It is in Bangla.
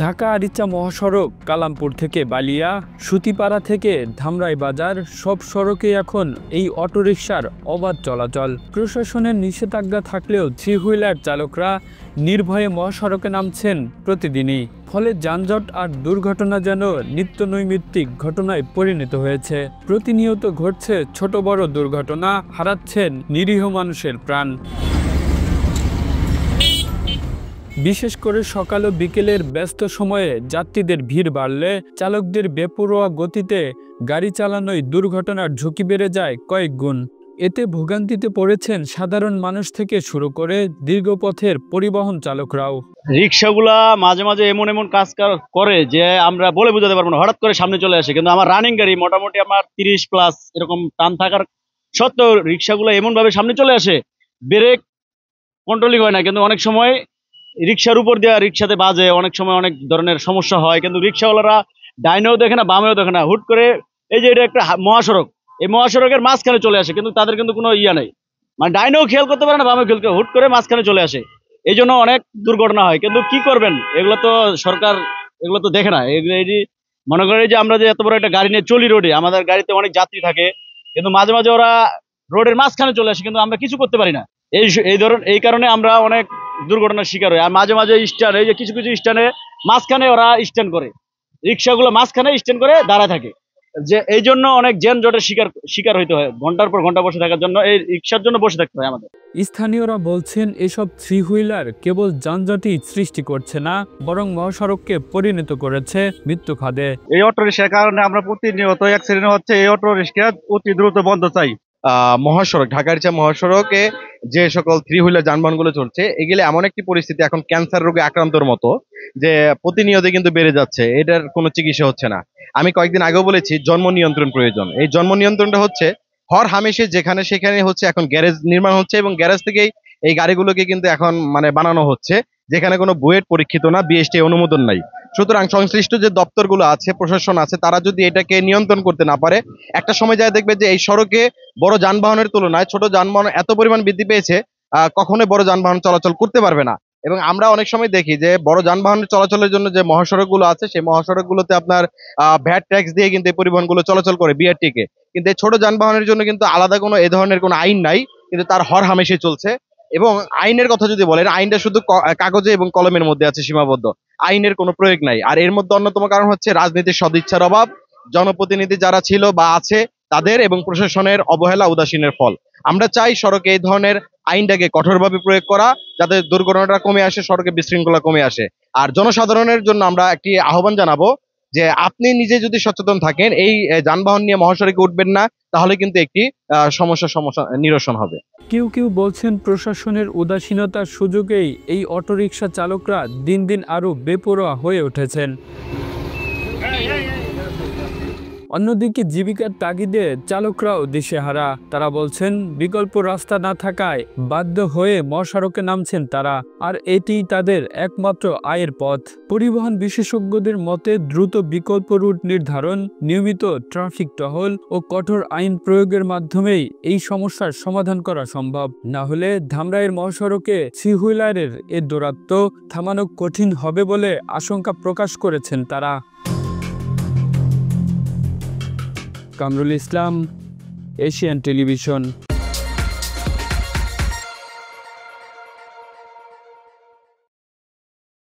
ঢাকা আরিচা মহাসড়ক, কালামপুর থেকে বালিয়া, সুতিপাড়া থেকে ধামরাই বাজার সব সড়কে এখন এই অটোরিকশার অবাধ চলাচল। প্রশাসনের নিষেধাজ্ঞা থাকলেও থ্রি হুইলার চালকরা নির্ভয়ে মহাসড়কে নামছেন প্রতিদিনই। ফলে যানজট আর দুর্ঘটনা যেন নিত্যনৈমিত্তিক ঘটনায় পরিণত হয়েছে। প্রতিনিয়ত ঘটছে ছোট বড় দুর্ঘটনা, হারাচ্ছেন নিরীহ মানুষের প্রাণ। বিশেষ করে সকাল ও বিকেলের ব্যস্ত সময়ে যাত্রীদের ভিড় বাড়লে চালকদের বেপরোয়া গতিতে গাড়ি চালানোয় দুর্ঘটনার ঝুঁকি বেড়ে যায় কয়েক গুণ। এতে ভোগান্তিতে পড়েছেন সাধারণ মানুষ থেকে শুরু করে দীর্ঘপথের পরিবহন চালকরাও। রিক্সাগুলা মাঝে মাঝে এমন এমন কাজ করে যে আমরা বলে বোঝাতে পারবো না, হঠাৎ করে সামনে চলে আসে। কিন্তু আমার রানিং গাড়ি মোটামুটি আমার 30+ এরকম টান থাকার সত্ত্বেও রিক্সাগুলো এমন ভাবে সামনে চলে আসে, ব্রেক কন্ট্রোলিং হয় না। কিন্তু অনেক সময় রিক্সার উপর দেওয়া রিক্সাতে বাজে, অনেক সময় অনেক ধরনের সমস্যা হয়। কিন্তু রিক্সাওয়ালারা ডাইনেও দেখে না, বামেও দেখে না, হুট করে এই যে এটা একটা মহাসড়ক, এই মহাসড়কের মাঝখানে চলে আসে। কিন্তু তাদের কিন্তু কোনো ইয়া নেই, মানে ডাইনেও খেয়াল করতে পারে না, বামেও খেয়াল করে হুট করে মাঝখানে চলে আসে। এই জন্য অনেক দুর্ঘটনা হয়। কিন্তু কি করবেন, এগুলো তো সরকার এগুলো তো দেখে না। এই যে মনে করে যে আমরা যে এত বড় একটা গাড়ি নিয়ে চলি রোডে, আমাদের গাড়িতে অনেক যাত্রী থাকে, কিন্তু মাঝে মাঝে ওরা রোডের মাঝখানে চলে আসে, কিন্তু আমরা কিছু করতে পারি না। এই কারণে আমরা অনেক দুর্ঘটনার শিকার হয়। আর মাঝে মাঝে স্ট্যান্ড, এই যে কিছু কিছু স্ট্যান্ডে মাঝখানে ওরা স্ট্যান্ড করে, রিক্সাগুলো মাঝখানে স্ট্যান্ড করে দাঁড়ায় থাকে, যে এই জন্য অনেক যানজটের শিকার হইতে হয়। ঘন্টার পর ঘন্টা বসে থাকার জন্য, এই রিক্সার জন্য বসে থাকতে হয় আমাদের। স্থানীয়রা বলছেন এসব থ্রি হুইলার কেবল যানজটই সৃষ্টি করছে না, বরং মহাসড়ককে পরিণত করেছে মৃত্যু খাদে। এই অটো রিক্সার কারণে আমরা প্রতিনিয়ত অ্যাক্সিডেন্ট হচ্ছে। এই অটো রিক্সা অতি দ্রুত বন্ধ চাই। মহাসড়ক, ঢাকা আরিচা মহাসড়কে যে সকল থ্রি হুইলার যানবাহনগুলো চলছে, এগুলো এমন একটি পরিস্থিতি এখন ক্যান্সার রোগে আক্রান্তর মতো, যে প্রতিনিয়ত কিন্তু বেড়ে যাচ্ছে, এটার কোনো চিকিৎসা হচ্ছে না। আমি কয়েকদিন আগেও বলেছি জন্ম নিয়ন্ত্রণ প্রয়োজন। এই জন্ম নিয়ন্ত্রণটা হচ্ছে হর হামেশে যেখানে সেখানে হচ্ছে এখন গ্যারেজ নির্মাণ হচ্ছে, এবং গ্যারেজ থেকেই এই গাড়িগুলোকে কিন্তু এখন মানে বানানো হচ্ছে, যেখানে কোনো বুয়েট পরীক্ষিত না, বিএসটি অনুমোদন নাই। সুতরাং সংশ্লিষ্ট যে দপ্তরগুলো আছে, প্রশাসন আছে, তারা যদি এটাকে নিয়ন্ত্রণ করতে না পারে, একটা সময় যায় দেখবে যে এই সড়কে বড় যানবাহনের তুলনায় ছোট যানবাহন এত পরিমাণ বৃদ্ধি পেয়েছে, কখনোই বড় যানবাহন চলাচল করতে পারবে না। এবং আমরা অনেক সময় দেখি যে বড় যানবাহনের চলাচলের জন্য যে মহাসড়কগুলো আছে, সেই মহাসড়কগুলোতে আপনার ভ্যাট ট্যাক্স দিয়ে কিন্তু এই পরিবহনগুলো চলাচল করে, বিআরটিকে। কিন্তু এই ছোট যানবাহনের জন্য কিন্তু আলাদা কোনো এ ধরনের কোনো আইন নাই, কিন্তু তার হর হামেশাই চলছে। এবং আইনের কথা যদি বলেন, আইনটা শুধু কাগজে এবং কলমের মধ্যে আছে সীমাবদ্ধ, আইনের কোনো প্রয়োগ নাই। আর এর মধ্যে অন্যতম কারণ হচ্ছে রাজনীতির সদিচ্ছার অভাব, জনপ্রতিনিধি যারা ছিল বা আছে তাদের, এবং প্রশাসনের অবহেলা উদাসীনের ফল। আমরা চাই সড়কে এই ধরনের আইনটাকে কঠোরভাবে প্রয়োগ করা, যাতে দুর্ঘটনাটা কমে আসে, সড়কে বিশৃঙ্খলা কমে আসে। আর জনসাধারণের জন্য আমরা একটি আহ্বান জানাবো যে আপনি নিজে যদি সচেতন থাকেন, এই যানবাহন নিয়ে মহাসড়কে উঠবেন না, তাহলে কিন্তু একটি সমস্যা নিরসন হবে। কেউ কেউ বলছেন প্রশাসনের উদাসীনতার সুযোগেই এই অটোরিকশা চালকরা দিন দিন আরও বেপরোয়া হয়ে উঠেছেন। অন্যদিকে জীবিকার তাগিদে চালকরাও দিশেহারা। তারা বলছেন বিকল্প রাস্তা না থাকায় বাধ্য হয়ে মহাসড়কে নামছেন তারা, আর এটিই তাদের একমাত্র আয়ের পথ। পরিবহন বিশেষজ্ঞদের মতে দ্রুত বিকল্প রুট নির্ধারণ, নিয়মিত ট্রাফিক টহল ও কঠোর আইন প্রয়োগের মাধ্যমেই এই সমস্যার সমাধান করা সম্ভব। না হলে ধামরাইয়ের মহাসড়কে থ্রি হুইলারের এ দৌরাত্ম্য থামানো কঠিন হবে বলে আশঙ্কা প্রকাশ করেছেন তারা। Kamrul Islam, Asian television.